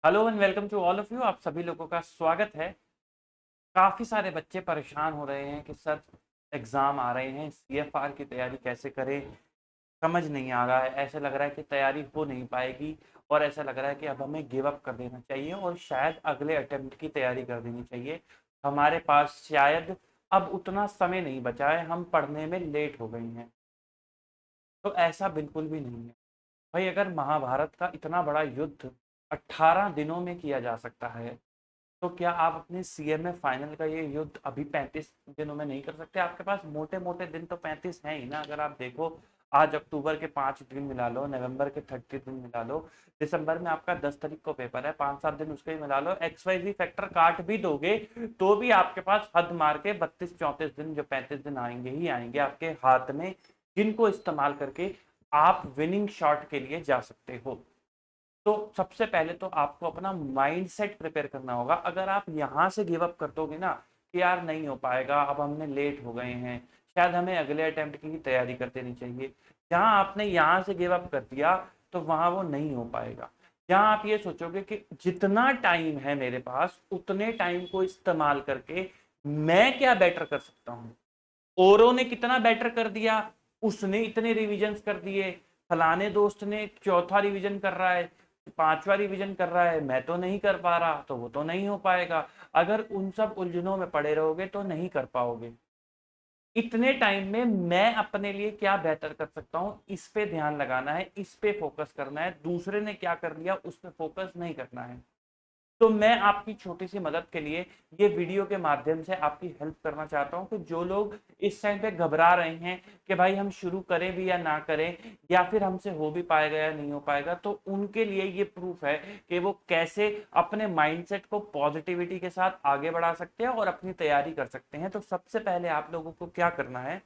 Hello and welcome to all of you. आप सभी लोगों का स्वागत है। काफ़ी सारे बच्चे परेशान हो रहे हैं कि सर एग्ज़ाम आ रहे हैं, सीएफआर की तैयारी कैसे करें, समझ नहीं आ रहा है। ऐसे लग रहा है कि तैयारी हो नहीं पाएगी और ऐसा लग रहा है कि अब हमें गिव अप कर देना चाहिए और शायद अगले अटेम्प्ट की तैयारी कर देनी चाहिए। हमारे पास शायद अब उतना समय नहीं बचा है, हम पढ़ने में लेट हो गए हैं। तो ऐसा बिल्कुल भी नहीं है भाई। अगर महाभारत का इतना बड़ा युद्ध 18 दिनों में किया जा सकता है, तो क्या आप अपने सीएमए फाइनल का ये युद्ध अभी 35 दिनों में नहीं कर सकते? आपके पास मोटे मोटे दिन तो 35 हैं ही ना। अगर आप देखो, आज अक्टूबर के 5 दिन मिला लो, नवंबर के 30 दिन मिला लो, दिसंबर में आपका 10 तारीख को पेपर है, 5-7 दिन उसके ही मिला लो, XYZ फैक्टर काट भी दोगे तो भी आपके पास हद मार के 32-34 दिन, जो 35 दिन आएंगे ही आएंगे आपके हाथ में, जिनको इस्तेमाल करके आप विनिंग शॉट के लिए जा सकते हो। तो सबसे पहले तो आपको अपना माइंडसेट प्रिपेयर करना होगा। अगर आप यहाँ से गिव अप कर दोगे ना कि यार नहीं हो पाएगा, अब हमने लेट हो गए हैं, शायद हमें अगले अटेम्प्ट की ही तैयारी कर देनी चाहिए, जहाँ आपने यहाँ से गिव अप कर दिया तो वहाँ वो नहीं हो पाएगा। जहाँ आप ये सोचोगे कि जितना टाइम है मेरे पास उतने टाइम को इस्तेमाल करके मैं क्या बेटर कर सकता हूँ। औरों ने कितना बेटर कर दिया, उसने इतने रिविजन्स कर दिए, फलाने दोस्त ने चौथा रिवीजन कर रहा है, पांचवा रिवीजन कर रहा है, मैं तो नहीं कर पा रहा, तो वो तो नहीं हो पाएगा। अगर उन सब उलझनों में पड़े रहोगे तो नहीं कर पाओगे। इतने टाइम में मैं अपने लिए क्या बेहतर कर सकता हूं, इस पे ध्यान लगाना है, इस पे फोकस करना है। दूसरे ने क्या कर लिया उस पे फोकस नहीं करना है। तो मैं आपकी छोटी सी मदद के लिए ये वीडियो के माध्यम से आपकी हेल्प करना चाहता हूं कि जो लोग इस टाइम पे घबरा रहे हैं कि भाई हम शुरू करें भी या ना करें, या फिर हमसे हो भी पाएगा या नहीं हो पाएगा, तो उनके लिए ये प्रूफ है कि वो कैसे अपने माइंडसेट को पॉजिटिविटी के साथ आगे बढ़ा सकते हैं और अपनी तैयारी कर सकते हैं। तो सबसे पहले आप लोगों को क्या करना है,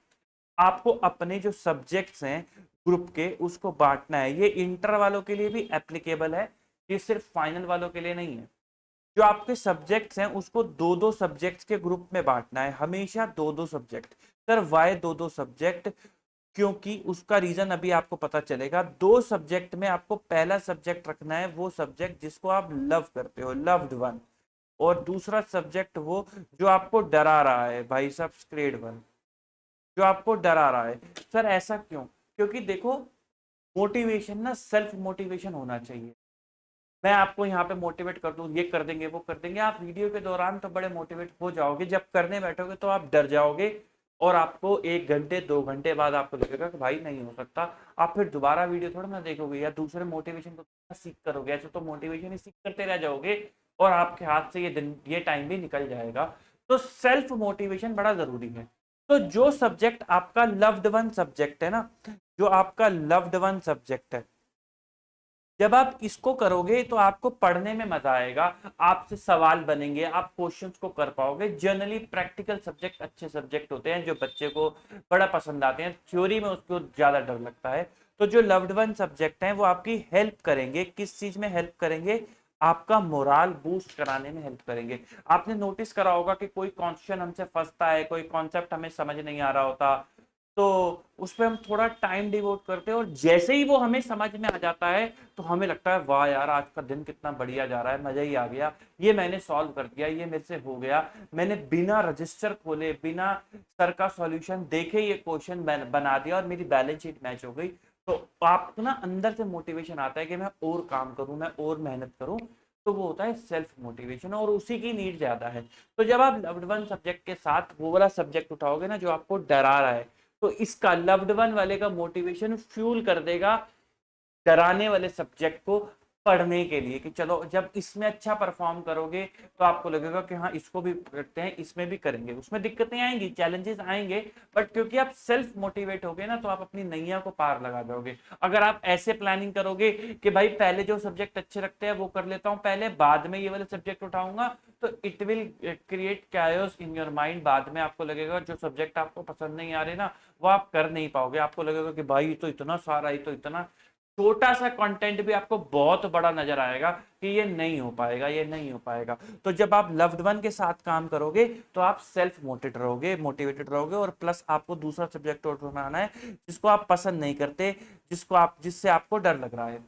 आपको अपने जो सब्जेक्ट्स हैं ग्रुप के उसको बांटना है। ये इंटर वालों के लिए भी एप्लीकेबल है, ये सिर्फ फाइनल वालों के लिए नहीं है। जो आपके सब्जेक्ट्स हैं उसको दो दो सब्जेक्ट्स के ग्रुप में बांटना है, हमेशा दो दो सब्जेक्ट। सर वाई दो दो सब्जेक्ट? क्योंकि उसका रीजन अभी आपको पता चलेगा। दो सब्जेक्ट में आपको पहला सब्जेक्ट रखना है वो सब्जेक्ट जिसको आप लव करते हो, लव्ड वन, और दूसरा सब्जेक्ट वो जो आपको डरा रहा है, भाई साहब ग्रेड वन, जो आपको डरा रहा है। सर ऐसा क्यों? क्योंकि देखो, मोटिवेशन ना सेल्फ मोटिवेशन होना चाहिए। मैं आपको यहाँ पे मोटिवेट कर दूं, ये कर देंगे वो कर देंगे, आप वीडियो के दौरान तो बड़े मोटिवेट हो जाओगे, जब करने बैठोगे तो आप डर जाओगे और आपको 1 घंटे 2 घंटे बाद आपको लगेगा कि भाई नहीं हो सकता। आप फिर दोबारा वीडियो थोड़ा ना देखोगे या दूसरे मोटिवेशन को सीख करोगे। ऐसे तो मोटिवेशन ही सीख करते रह जाओगे और आपके हाथ से ये टाइम भी निकल जाएगा। तो सेल्फ मोटिवेशन बड़ा जरूरी है। तो जो सब्जेक्ट आपका लव्ड वन सब्जेक्ट है ना, जो आपका लव्ड वन सब्जेक्ट है, जब आप इसको करोगे तो आपको पढ़ने में मजा आएगा, आपसे सवाल बनेंगे, आप क्वेश्चंस को कर पाओगे। जनरली प्रैक्टिकल सब्जेक्ट अच्छे सब्जेक्ट होते हैं जो बच्चे को बड़ा पसंद आते हैं, थ्योरी में उसको ज्यादा डर लगता है। तो जो लव्ड वन सब्जेक्ट हैं वो आपकी हेल्प करेंगे। किस चीज में हेल्प करेंगे? आपका मोराल बूस्ट कराने में हेल्प करेंगे। आपने नोटिस करा होगा कि कोई क्वेश्चन हमसे फंसता है, कोई कॉन्सेप्ट हमें समझ नहीं आ रहा होता, तो उस पर हम थोड़ा टाइम डिवोट करते हैं और जैसे ही वो हमें समझ में आ जाता है तो हमें लगता है वाह यार आज का दिन कितना बढ़िया जा रहा है, मजा ही आ गया, ये मैंने सॉल्व कर दिया, ये मेरे से हो गया, मैंने बिना रजिस्टर खोले बिना सर का सॉल्यूशन देखे ये क्वेश्चन बना दिया और मेरी बैलेंस शीट मैच हो गई। तो आपको ना अंदर से मोटिवेशन आता है कि मैं और काम करूं, मैं और मेहनत करूं। तो वो होता है सेल्फ मोटिवेशन और उसी की नीड ज्यादा है। तो जब आप लव्ड वन सब्जेक्ट के साथ वो वाला सब्जेक्ट उठाओगे ना जो आपको डरा रहा है, तो इसका लव्ड वन वाले का मोटिवेशन फ्यूल कर देगा डराने वाले सब्जेक्ट को पढ़ने के लिए। कि चलो जब इसमें अच्छा परफॉर्म करोगे तो आपको लगेगा कि हाँ इसको भी करते हैं, इसमें भी करेंगे। उसमें दिक्कतें आएंगी, चैलेंजेस आएंगे, बट क्योंकि आप सेल्फ मोटिवेट होगे ना तो आप अपनी नैया को पार लगा दोगे। अगर आप ऐसे प्लानिंग करोगे कि भाई पहले जो सब्जेक्ट अच्छे लगते हैं वो कर लेता हूँ पहले, बाद में ये वाले सब्जेक्ट उठाऊंगा, तो it will create chaos in your mind. बाद में आपको लगेगा जो सब्जेक्ट आपको पसंद नहीं आ रहे ना वो आप कर नहीं पाओगे। आपको लगेगा कि भाई ये तो इतना सारा, ये तो इतना छोटा सा कंटेंट भी आपको बहुत बड़ा नजर आएगा कि ये नहीं हो पाएगा, ये नहीं हो पाएगा। तो जब आप लव्ड वन के साथ काम करोगे तो आप सेल्फ मोटिवेटेड रहोगे और प्लस आपको दूसरा सब्जेक्ट उठाना है जिसको आप पसंद नहीं करते, जिससे आपको डर लग रहा है।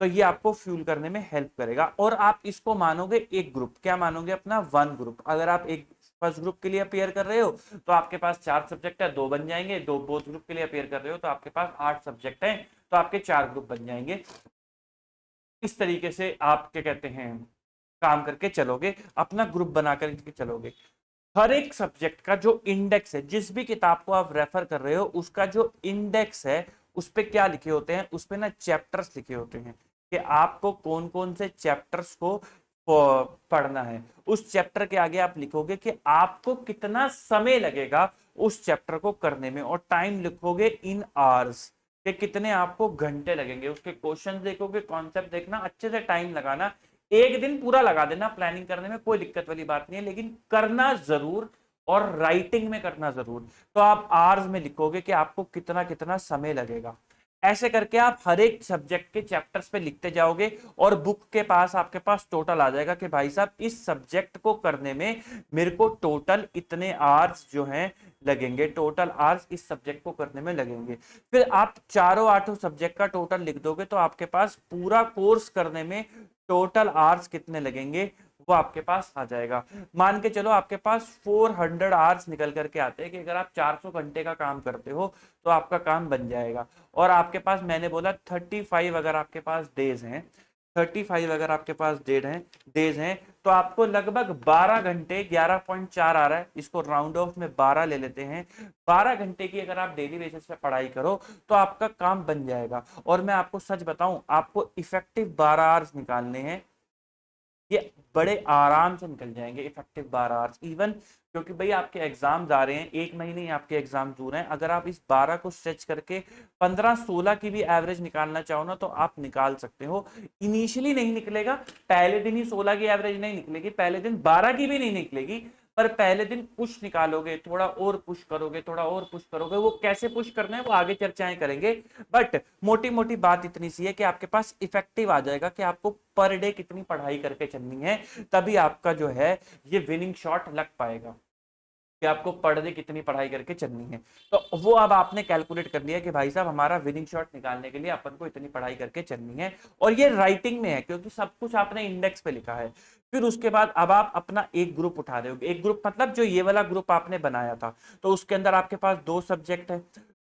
तो ये आपको फ्यूल करने में हेल्प करेगा। और आप इसको मानोगे एक ग्रुप, क्या मानोगे अपना, वन ग्रुप। अगर आप एक फर्स्ट ग्रुप के लिए अपेयर कर रहे हो तो आपके पास 4 सब्जेक्ट है, 2 बन जाएंगे। दो बोथ ग्रुप के लिए अपेयर कर रहे हो तो आपके पास 8 सब्जेक्ट हैं, तो आपके 4 ग्रुप बन जाएंगे। इस तरीके से आप क्या कहते हैं काम करके चलोगे, अपना ग्रुप बना करके चलोगे। हर एक सब्जेक्ट का जो इंडेक्स है, जिस भी किताब को आप रेफर कर रहे हो उसका जो इंडेक्स है उस पे क्या लिखे होते हैं, उस पे ना चैप्टर्स लिखे होते हैं कि आपको कौन कौन से चैप्टर्स को पढ़ना है। उस चैप्टर के आगे आप लिखोगे कि आपको कितना समय लगेगा उस चैप्टर को करने में, और टाइम लिखोगे इन आवर्स कि कितने आपको घंटे लगेंगे। उसके क्वेश्चन देखोगे, कॉन्सेप्ट देखना, अच्छे से टाइम लगाना। एक दिन पूरा लगा देना प्लानिंग करने में, कोई दिक्कत वाली बात नहीं है, लेकिन करना जरूर, और राइटिंग में करना जरूर। तो आप आवर्स में लिखोगे कि आपको कितना कितना समय लगेगा। ऐसे करके आप हर एक सब्जेक्ट के चैप्टर्स पे लिखते जाओगे, और बुक के पास आपके पास टोटल आ जाएगा कि भाई साहब इस सब्जेक्ट को करने में मेरे को टोटल इतने आवर्स जो हैं लगेंगे, टोटल आवर्स इस सब्जेक्ट को करने में लगेंगे। फिर आप चारों आठों सब्जेक्ट का टोटल लिख दोगे तो आपके पास पूरा कोर्स करने में टोटल आवर्स कितने लगेंगे वो आपके पास आ जाएगा। मान के चलो आपके पास 400 आवर्स निकल करके आते हैं कि अगर आप 400 घंटे का काम करते हो तो आपका काम बन जाएगा। और आपके पास मैंने बोला 35 अगर आपके पास डेज हैं, 35 अगर आपके पास डेज हैं तो आपको लगभग 12 घंटे, 11.4 आ रहा है, इसको राउंड ऑफ में 12 ले लेते हैं। 12 घंटे की अगर आप डेली बेसिस पे पढ़ाई करो तो आपका काम बन जाएगा। और मैं आपको सच बताऊं, आपको इफेक्टिव 12 आवर्स निकालने हैं, ये बड़े आराम से निकल जाएंगे इफेक्टिव 12 आवर्स इवन। क्योंकि भाई आपके एग्जाम्स आ रहे हैं, एक महीने ही आपके एग्जाम दूर हैं। अगर आप इस 12 को स्ट्रेच करके 15-16 की भी एवरेज निकालना चाहो ना तो आप निकाल सकते हो। इनिशियली नहीं निकलेगा, पहले दिन ही 16 की एवरेज नहीं निकलेगी, पहले दिन 12 की भी नहीं निकलेगी, पर पहले दिन पुश निकालोगे, थोड़ा और पुश करोगे, थोड़ा और पुश करोगे। वो कैसे पुश करना है वो आगे चर्चाएं करेंगे, बट मोटी मोटी बात इतनी सी है कि आपके पास इफेक्टिव आ जाएगा कि आपको पर डे कितनी पढ़ाई करके चलनी है, तभी आपका जो है ये विनिंग शॉट लग पाएगा कि आपको पर डे कितनी पढ़ाई करके चलनी है। तो वो अब आपने कैलकुलेट कर लिया कि भाई साहब हमारा विनिंग शॉट निकालने के लिए अपन को इतनी पढ़ाई करके चलनी है, और ये राइटिंग में है क्योंकि सब कुछ आपने इंडेक्स पे लिखा है। फिर उसके बाद अब आप अपना एक ग्रुप उठा रहे हो, एक ग्रुप मतलब जो ये वाला ग्रुप आपने बनाया था, तो उसके अंदर आपके पास 2 सब्जेक्ट है।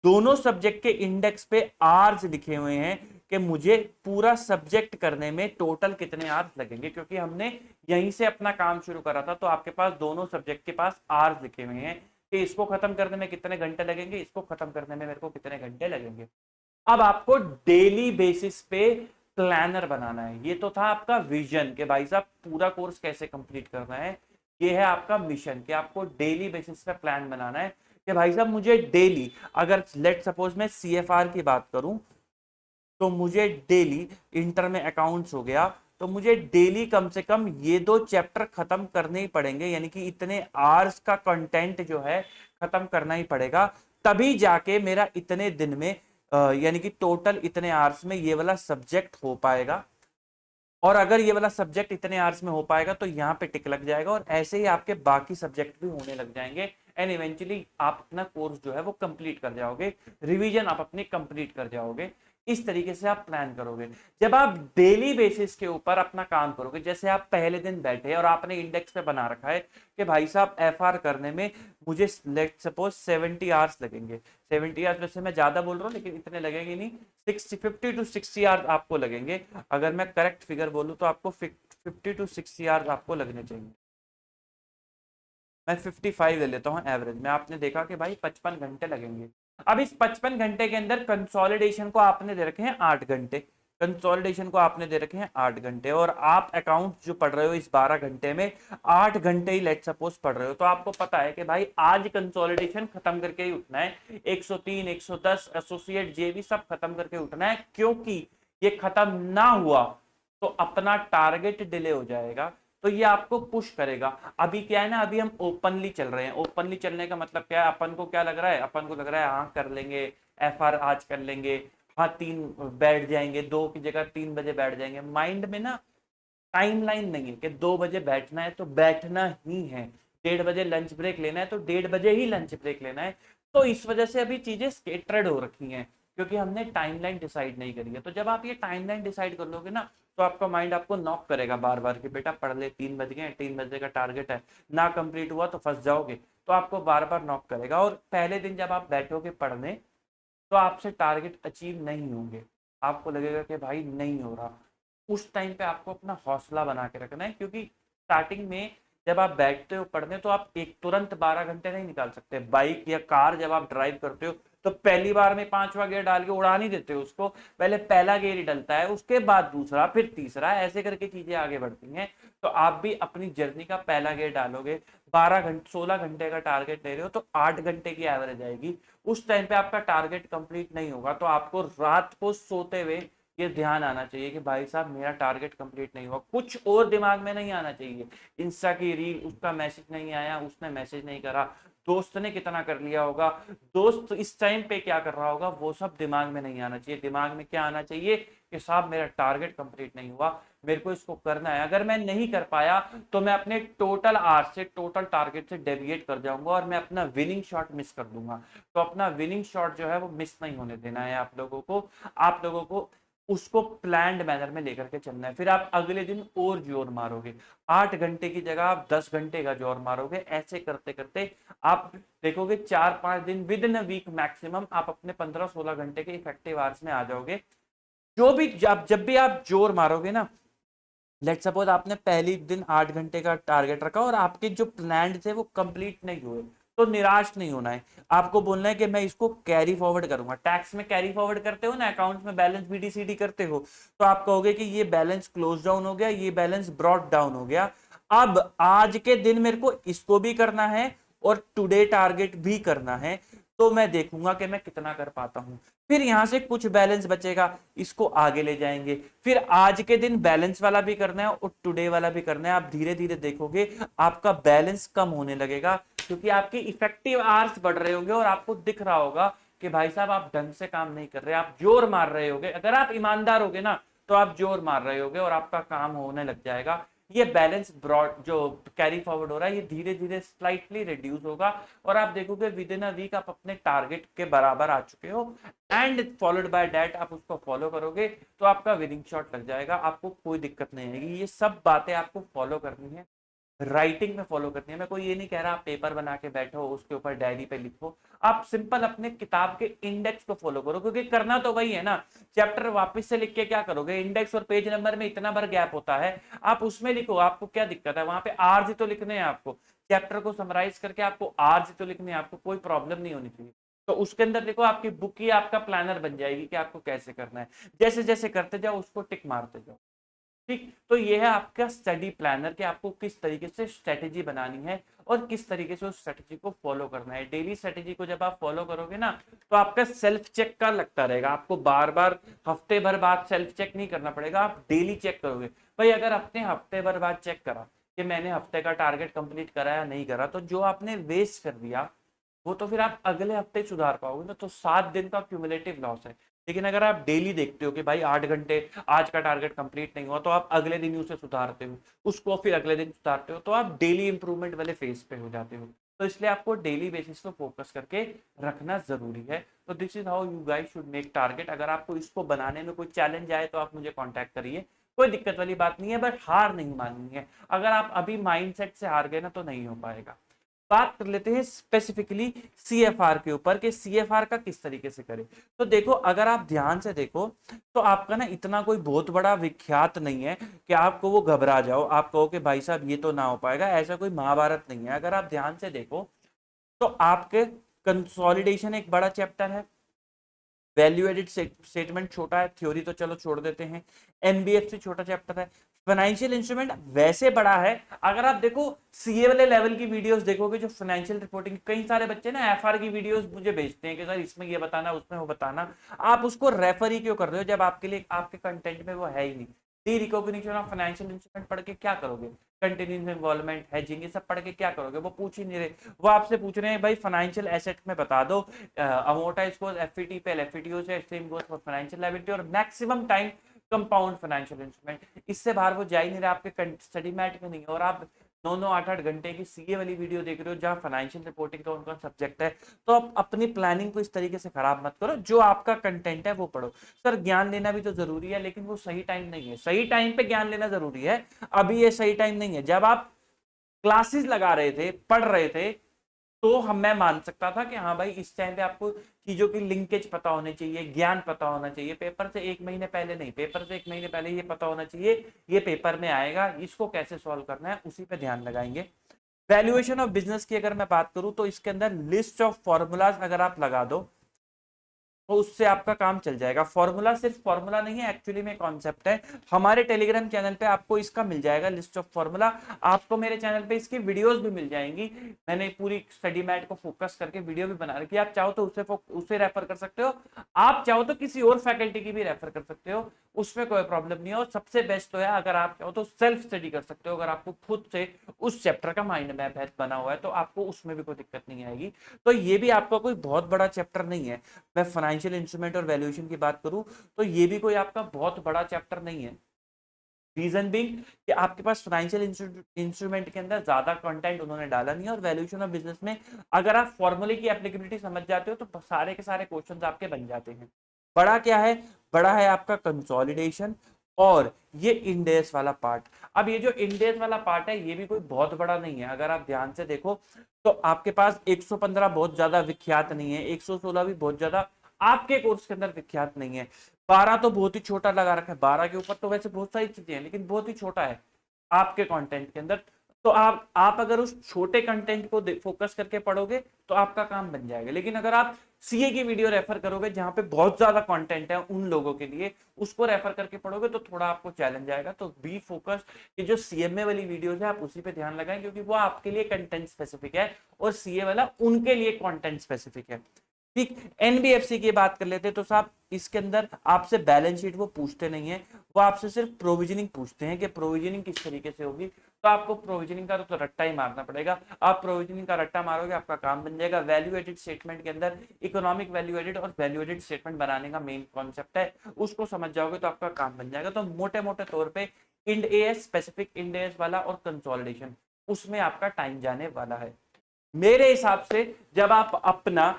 दोनों सब्जेक्ट के इंडेक्स पे आवर्स लिखे हुए हैं कि मुझे पूरा सब्जेक्ट करने में टोटल कितने आवर्स लगेंगे, क्योंकि हमने यहीं से अपना काम शुरू करा था। तो आपके पास दोनों सब्जेक्ट के पास आवर्स लिखे हुए हैं कि इसको खत्म करने में कितने घंटे लगेंगे, इसको खत्म करने में मेरे को कितने घंटे लगेंगे। अब आपको डेली बेसिस पे प्लानर बनाना है। ये तो था आपका विजन कि भाई साहब पूरा कोर्स कैसे कंप्लीट करना है। ये है आपका मिशन कि आपको डेली बेसिस पे प्लान बनाना है कि भाई साहब मुझे डेली, अगर लेट सपोज मैं सीएफआर की बात करूं तो मुझे डेली, इंटर में अकाउंट्स हो गया, तो मुझे डेली कम से कम ये 2 चैप्टर खत्म करने ही पड़ेंगे, यानी कि इतने आवर्स का कंटेंट जो है खत्म करना ही पड़ेगा, तभी जाके मेरा इतने दिन में यानी कि टोटल इतने आवर्स में ये वाला सब्जेक्ट हो पाएगा। और अगर ये वाला सब्जेक्ट इतने आवर्स में हो पाएगा तो यहाँ पे टिक लग जाएगा, और ऐसे ही आपके बाकी सब्जेक्ट भी होने लग जाएंगे, एंड इवेंचुअली आप अपना कोर्स जो है वो कंप्लीट कर जाओगे, रिवीजन आप अपनी कंप्लीट कर जाओगे। इस तरीके से आप प्लान करोगे। जब आप डेली बेसिस के ऊपर अपना काम करोगे, जैसे आप पहले दिन बैठे और आपने इंडेक्स पे बना रखा है कि भाई साहब एफआर करने में मुझे लेट सपोज 70 आवर्स लगेंगे। 70 आवर्स वैसे मैं ज्यादा बोल रहा हूँ लेकिन इतने लगेंगे नहीं, 50 to 60 आवर्स आपको लगेंगे। अगर मैं करेक्ट फिगर बोलूँ तो आपको 50 to 60 आवर्स आपको लगने चाहिए। मैं 55 ले लेता हूँ एवरेज में। आपने देखा कि भाई 55 घंटे लगेंगे। अब इस 55 घंटे के अंदर कंसोलिडेशन को आपने दे रखे हैं 8 घंटे, कंसोलिडेशन को आपने दे रखे हैं 8 घंटे, और आप अकाउंट जो पढ़ रहे हो इस 12 घंटे में 8 घंटे ही लेट सपोज पढ़ रहे हो, तो आपको पता है कि भाई आज कंसोलिडेशन खत्म करके ही उठना है। 103, 110 एसोसिएट जेवी सब खत्म करके उठना है, क्योंकि ये खत्म ना हुआ तो अपना टारगेट डिले हो जाएगा। तो ये आपको पुश करेगा। अभी क्या है ना, अभी हम ओपनली चल रहे हैं। ओपनली चलने का मतलब क्या है, अपन को क्या लग रहा है, अपन को लग रहा है हाँ कर लेंगे, एफआर आज कर लेंगे, हाँ 3 बैठ जाएंगे, 2 की जगह 3 बजे बैठ जाएंगे। माइंड में ना टाइमलाइन नहीं है कि 2 बजे बैठना है तो बैठना ही है, 1:30 बजे लंच ब्रेक लेना है तो 1:30 बजे ही लंच ब्रेक लेना है। तो इस वजह से अभी चीजें स्केटर्ड हो रखी हैं, क्योंकि हमने टाइमलाइन डिसाइड नहीं करी है। तो जब आप ये टाइमलाइन डिसाइड कर लोगे ना, तो आपका माइंड आपको नॉक करेगा बार बार कि बेटा पढ़ ले, 3 बज गए, 3 बजे का टारगेट है, ना कंप्लीट हुआ तो फंस जाओगे। तो आपको बार बार नॉक करेगा, और पहले दिन जब आप बैठोगे पढ़ने, तो आपसे टारगेट अचीव नहीं होंगे, आपको लगेगा कि भाई नहीं हो रहा। उस टाइम पे आपको अपना हौसला बना के रखना है, क्योंकि स्टार्टिंग में जब आप बैठते हो पढ़ने, तो आप एक तुरंत 12 घंटे नहीं निकाल सकते। बाइक या कार जब आप ड्राइव करते हो, तो पहली बार में 5वां गियर डाल के उड़ा नहीं देते हो उसको, पहले पहला गियर ही डलता है, उसके बाद दूसरा, फिर तीसरा, ऐसे करके चीजें आगे बढ़ती हैं। तो आप भी अपनी जर्नी का पहला गियर डालोगे, 12 घंटे 16 घंटे का टारगेट ले रहे हो, तो 8 घंटे की एवरेज आएगी। उस टाइम पे आपका टारगेट कंप्लीट नहीं होगा, तो आपको रात को सोते हुए ये ध्यान आना चाहिए कि भाई साहब मेरा टारगेट कंप्लीट नहीं हुआ। कुछ और दिमाग में नहीं आना चाहिए, इंस्टा की रील, उसका मैसेज नहीं आया, उसने मैसेज नहीं करा, दोस्त ने कितना कर लिया होगा, दोस्त इस टाइम पे क्या कर रहा होगा, वो सब दिमाग में नहीं आना चाहिए। दिमाग में क्या आना चाहिए कि साहब मेरा टारगेट कंप्लीट नहीं हुआ, मेरे को इसको करना है। अगर मैं नहीं कर पाया तो मैं अपने टोटल आर से, टोटल टारगेट से डेविएट कर जाऊंगा, और मैं अपना विनिंग शॉट मिस कर दूंगा। तो अपना विनिंग शॉट जो है वो मिस नहीं होने देना है आप लोगों को। आप लोगों को उसको प्लान्ड मैनर में लेकर के चलना है। फिर आप अगले दिन और जोर मारोगे, 8 घंटे की जगह आप 10 घंटे का जोर मारोगे। ऐसे करते करते आप देखोगे 4-5 दिन, within a week maximum, आप अपने 15-16 घंटे के इफेक्टिव आवर्स में आ जाओगे। जो भी जब भी आप जोर मारोगे ना, लेट सपोज आपने पहली दिन 8 घंटे का टारगेट रखा और आपके जो प्लान थे वो कंप्लीट नहीं हुए, तो निराश नहीं होना है। आपको बोलना है कि मैं इसको कैरी फॉरवर्ड करूंगा। टैक्स में कैरी फॉरवर्ड करते हो ना, अकाउंट में बैलेंस बीडीसीडी करते हो, तो आप कहोगे कि ये बैलेंस क्लोज डाउन हो गया, ये बैलेंस ब्रॉट डाउन हो गया, अब आज के दिन मेरे को इसको भी करना है और टुडे टारगेट भी करना है, तो मैं देखूंगा कि मैं कितना कर पाता हूं। फिर यहां से कुछ बैलेंस बचेगा, इसको आगे ले जाएंगे। फिर आज के दिन बैलेंस वाला भी करना है और टुडे वाला भी करना है। आप धीरे धीरे देखोगे आपका बैलेंस कम होने लगेगा, क्योंकि आपके इफेक्टिव आवर्स बढ़ रहे होंगे और आपको दिख रहा होगा कि भाई साहब आप ढंग से काम नहीं कर रहे, आप जोर मार रहे होगे। अगर आप ईमानदार होगे ना, तो आप जोर मार रहे होगे और आपका काम होने लग जाएगा। ये बैलेंस ब्रॉड जो कैरी फॉरवर्ड हो रहा है, ये धीरे धीरे स्लाइटली रिड्यूस होगा, और आप देखोगे विद इन अ वीक आप अपने टारगेट के बराबर आ चुके हो। एंड फॉलोड बाय डैट आप उसको फॉलो करोगे तो आपका विनिंग शॉट लग जाएगा, आपको कोई दिक्कत नहीं आएगी। ये सब बातें आपको फॉलो करनी है, राइटिंग में फॉलो करनी है। मैं कोई ये नहीं कह रहा आप पेपर बना के बैठो, उसके ऊपर डायरी पे लिखो। आप सिंपल अपने किताब के इंडेक्स को फॉलो करो, क्योंकि करना तो वही है ना। चैप्टर वापस से लिख के क्या करोगे, इंडेक्स और पेज नंबर में इतना बार गैप होता है, आप उसमें लिखो। आपको क्या दिक्कत है, वहां पे आर्ज ही तो लिखने हैं आपको, चैप्टर को समराइज करके आपको आर्ज ही तो लिखने हैं, आपको कोई प्रॉब्लम नहीं होनी चाहिए। तो उसके अंदर देखो, आपकी बुक ही आपका प्लानर बन जाएगी कि आपको कैसे करना है। जैसे जैसे करते जाओ उसको टिक मारते जाओ। ठीक, तो ये है आपका स्टडी प्लानर कि आपको किस तरीके से स्ट्रेटेजी बनानी है और किस तरीके से उस स्ट्रेटेजी को फॉलो करना है। डेली स्ट्रेटेजी को जब आप फॉलो करोगे ना, तो आपका सेल्फ चेक का लगता रहेगा, आपको बार बार हफ्ते भर बाद सेल्फ चेक नहीं करना पड़ेगा, आप डेली चेक करोगे। भाई अगर आपने हफ्ते भर बाद चेक करा कि मैंने हफ्ते का टारगेट कंप्लीट करा या नहीं करा, तो जो आपने वेस्ट कर दिया वो तो फिर आप अगले हफ्ते सुधार पाओगे ना। तो 7 दिन का क्यूमुलेटिव लॉस है। लेकिन अगर आप डेली देखते हो कि भाई 8 घंटे आज का टारगेट कंप्लीट नहीं हुआ, तो आप अगले दिन उसे सुधारते हो, उसको फिर अगले दिन सुधारते हो, तो आप डेली इंप्रूवमेंट वाले फेज पे हो जाते हो। तो इसलिए आपको डेली बेसिस पे फोकस करके रखना जरूरी है। तो this is how you guys should make target. अगर आपको इसको बनाने में कोई चैलेंज आए तो आप मुझे कॉन्टैक्ट करिए, कोई दिक्कत वाली बात नहीं है, बट हार नहीं माननी है। अगर आप अभी माइंडसेट से हार गए ना, तो नहीं हो पाएगा। बात कर लेते हैं स्पेसिफिकली सीएफआर के ऊपर कि सीएफआर का किस तरीके से करें। तो देखो, अगर आप ध्यान से देखो तो आपका ना इतना कोई बहुत बड़ा विख्यात नहीं है कि आपको वो घबरा जाओ, आप कहो कि भाई साहब ये तो ना हो पाएगा। ऐसा कोई महाभारत नहीं है। अगर आप ध्यान से देखो तो आपके कंसोलिडेशन एक बड़ा चैप्टर है, वैल्यू एडिड स्टेटमेंट छोटा है, थ्योरी तो चलो छोड़ देते हैं, एनबीएफसी छोटा चैप्टर है, फाइनेंशियल इंस्ट्रूमेंट वैसे बड़ा है। अगर आप देखो सीए वाले लेवल की वीडियोस देखोगे, जो फाइनेंशियल रिपोर्टिंग, कई सारे बच्चे ना एफआर की वीडियोस मुझे भेजते हैं कि सर इसमें ये बताना, उसमें वो बताना। आप उसको रेफर ही क्यों कर रहे हो जब आपके लिए आपके कंटेंट में वो है ही नहीं। दी रिकॉग्निशन ऑफ फाइनेंशियल इंस्ट्रूमेंट पढ़ के क्या करोगे, कंटिन्यूइंग इन्वॉल्वमेंट, हेजिंग, ये सब पढ़ के क्या करोगे। वो पूछ ही नहीं रहे, वो आपसे पूछ रहे हैं भाई फाइनेंशियल एसेट में बता दो, अमोर्टाइज कॉस्ट एफईटी पे एफईटीओ से, same goes for financial liability, और maximum time compound financial instrument. इससे बाहर वो जा ही नहीं रहा, आपके स्टडी मैट में नहीं है। और आप 9-9 8-8 घंटे की सीए वाली वीडियो देख रहे हो जहां फाइनेंशियल रिपोर्टिंग का उनका सब्जेक्ट है, तो आप अपनी प्लानिंग को इस तरीके से खराब मत करो, जो आपका कंटेंट है वो पढ़ो। सर ज्ञान लेना भी तो जरूरी है, लेकिन वो सही टाइम नहीं है। सही टाइम पे ज्ञान लेना जरूरी है, अभी ये सही टाइम नहीं है। जब आप क्लासेस लगा रहे थे, पढ़ रहे थे, तो हम मैं मान सकता था कि हाँ भाई इस टाइम पे आपको चीजों की लिंकेज पता होनी चाहिए, ज्ञान पता होना चाहिए। पेपर से 1 महीने पहले नहीं, पेपर से 1 महीने पहले ये पता होना चाहिए ये पेपर में आएगा, इसको कैसे सॉल्व करना है, उसी पे ध्यान लगाएंगे। वैल्यूएशन ऑफ बिजनेस की अगर मैं बात करूं तो इसके अंदर लिस्ट ऑफ फॉर्मूलाज अगर आप लगा दो तो उससे आपका काम चल जाएगा। फॉर्मूला सिर्फ फॉर्मूला नहीं है, एक्चुअली में कॉन्सेप्ट है। हमारे टेलीग्राम चैनल पे आपको इसका मिल जाएगा लिस्ट ऑफ फॉर्मूला। आपको मेरे चैनल पे इसकी वीडियोस भी मिल जाएंगी। मैंने पूरी स्टडी मैट को फोकस करके वीडियो भी बना रखी है, आप चाहो तो उसे रेफर कर सकते हो, आप चाहो तो किसी और फैकल्टी की भी रेफर कर सकते हो, उसमें कोई प्रॉब्लम नहीं है। और सबसे बेस्ट तो है अगर आप चाहो तो सेल्फ स्टडी कर सकते हो, अगर आपको खुद से उस चैप्टर का माइंड मैप है बना हुआ है तो आपको उसमें भी कोई दिक्कत नहीं आएगी। तो ये भी आपका कोई बहुत बड़ा चैप्टर नहीं है। मैं फाइनेंशियल इंस्ट्रूमेंट और वैल्यूएशन की बात करूं तो ये भी कोई आपका बहुत बड़ा चैप्टर नहीं है। रीजन बीइंग कि आपके पास फाइनेंशियल इंस्ट्रूमेंट के अंदर ज्यादा कंटेंट उन्होंने डाला नहीं है, और वैल्यूएशन ऑफ बिजनेस में अगर आप फॉर्मूले की एप्लीकेबिलिटी समझ जाते हो तो सारे के सारे क्वेश्चंस आपके बन जाते हैं। बड़ा क्या है? बड़ा है आपका कंसोलिडेशन और ये इंडेक्स वाला पार्ट। अब ये जो इंडेक्स वाला पार्ट है ये भी कोई बहुत बड़ा नहीं है, अगर आप ध्यान से देखो तो आपके पास 115 बहुत ज्यादा विख्यात नहीं है, 116 भी बहुत ज्यादा आपके कोर्स के अंदर विख्यात नहीं है, 12 तो बहुत ही छोटा लगा रखा है। 12 के ऊपर तो वैसे बहुत सारी चीजें हैं, लेकिन बहुत ही छोटा है आपके कंटेंट के अंदर। तो आप अगर उस छोटे कंटेंट को फोकस करके पढ़ोगे तो आपका काम बन जाएगा। लेकिन अगर आप सीए की वीडियो रेफर करोगे जहां पे बहुत ज्यादा कंटेंट है उन लोगों के लिए, उसको रेफर करके पढ़ोगे तो थोड़ा आपको चैलेंज आएगा। तो बी फोकस कि जो सीएमए वाली वीडियोस है आप उसी पे ध्यान लगाएं, क्योंकि वो आपके लिए कंटेंट स्पेसिफिक है और सीए वाला उनके लिए कंटेंट स्पेसिफिक है। ठीक, एनबीएफसी की बात कर लेते तो साहब इसके अंदर आपसे बैलेंस शीट वो पूछते नहीं है, वो आपसे सिर्फ प्रोविजनिंग पूछते हैं कि प्रोविजनिंग किस तरीके से होगी। तो आपको प्रोविजनिंग का तो रट्टा ही मारना पड़ेगा। आप प्रोविजनिंग का रट्टा मारोगे आपका काम बन जाएगा। वैल्यू एडेड स्टेटमेंट के अंदर इकोनॉमिक वैल्यू एडेड और वैल्यू एडेड स्टेटमेंट बनाने का मेन कॉन्सेप्ट है, उसको समझ जाओगे तो आपका काम बन जाएगा। तो मोटे मोटे तौर पे Ind AS, specific Ind AS वाला और कंसोलिडेशन, उसमें आपका टाइम जाने वाला है। मेरे हिसाब से जब आप अपना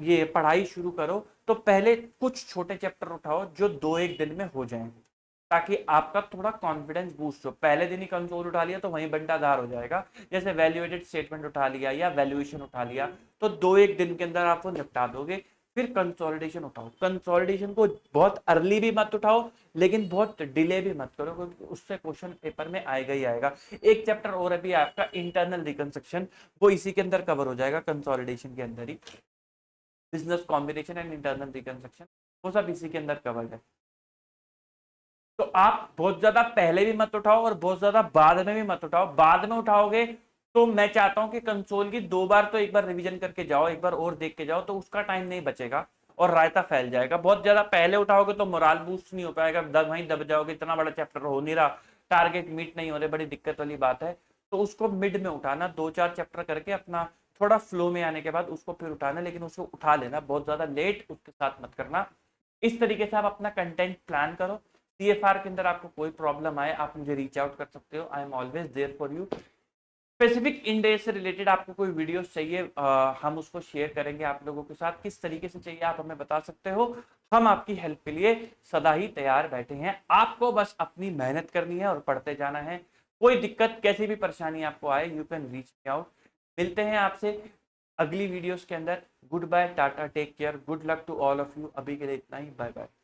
ये पढ़ाई शुरू करो तो पहले कुछ छोटे चैप्टर उठाओ जो 2-1 दिन में हो जाएं, ताकि आपका थोड़ा कॉन्फिडेंस बूस्ट हो। पहले दिन ही कंसोल उठा लिया तो वहीं बंटाधार हो जाएगा। जैसे वैल्यूएटेड स्टेटमेंट उठा लिया या वैल्यूएशन उठा लिया तो 2-1 दिन के अंदर आप वो निपटा दोगे। फिर कंसोलिडेशन उठाओ। कंसोलिडेशन को बहुत अर्ली भी मत उठाओ, लेकिन बहुत डिले भी मत करो, क्योंकि उससे क्वेश्चन पेपर में आएगा ही आएगा। एक चैप्टर और अभी आपका इंटरनल रिकंस्ट्रक्शन, वो इसी के अंदर कवर हो जाएगा, कंसोलिडेशन के अंदर ही। Business combination and internal reconstruction वो सब इसी के अंदर कवर्ड है। तो आप बहुत ज्यादा पहले भी मत उठाओ और बहुत ज्यादा बाद में भी मत उठाओ। बाद में उठाओगे तो मैं चाहता हूं कि कंसोल की 2 बार तो एक बार रिवीजन करके जाओ, एक बार और देख के जाओ, तो उसका टाइम नहीं बचेगा और रायता फैल जाएगा। बहुत ज्यादा पहले उठाओगे तो मोराल बूस्ट नहीं हो पाएगा, वहीं दब जाओगे, इतना बड़ा चैप्टर हो नहीं रहा, टारगेट मीट नहीं हो रहे, बड़ी दिक्कत वाली बात है। तो उसको मिड में उठाना, 2-4 चैप्टर करके अपना थोड़ा फ्लो में आने के बाद उसको फिर उठाना, लेकिन उसको उठा लेना, बहुत ज्यादा लेट उसके साथ मत करना। इस तरीके से आप अपना कंटेंट प्लान करो। सीएफआर के अंदर आपको कोई प्रॉब्लम आए आप मुझे रीच आउट कर सकते हो, I am always there for you. Specific index से रिलेटेड आपको कोई वीडियोस चाहिए, हम उसको शेयर करेंगे आप लोगों के साथ। किस तरीके से चाहिए आप हमें बता सकते हो, हम आपकी हेल्प के लिए सदा ही तैयार बैठे हैं। आपको बस अपनी मेहनत करनी है और पढ़ते जाना है। कोई दिक्कत कैसी भी परेशानी आपको आए, you can reach me out. मिलते हैं आपसे अगली वीडियोस के अंदर। Good bye, tata, take care, good luck to all of you. अभी के लिए इतना ही, बाय बाय।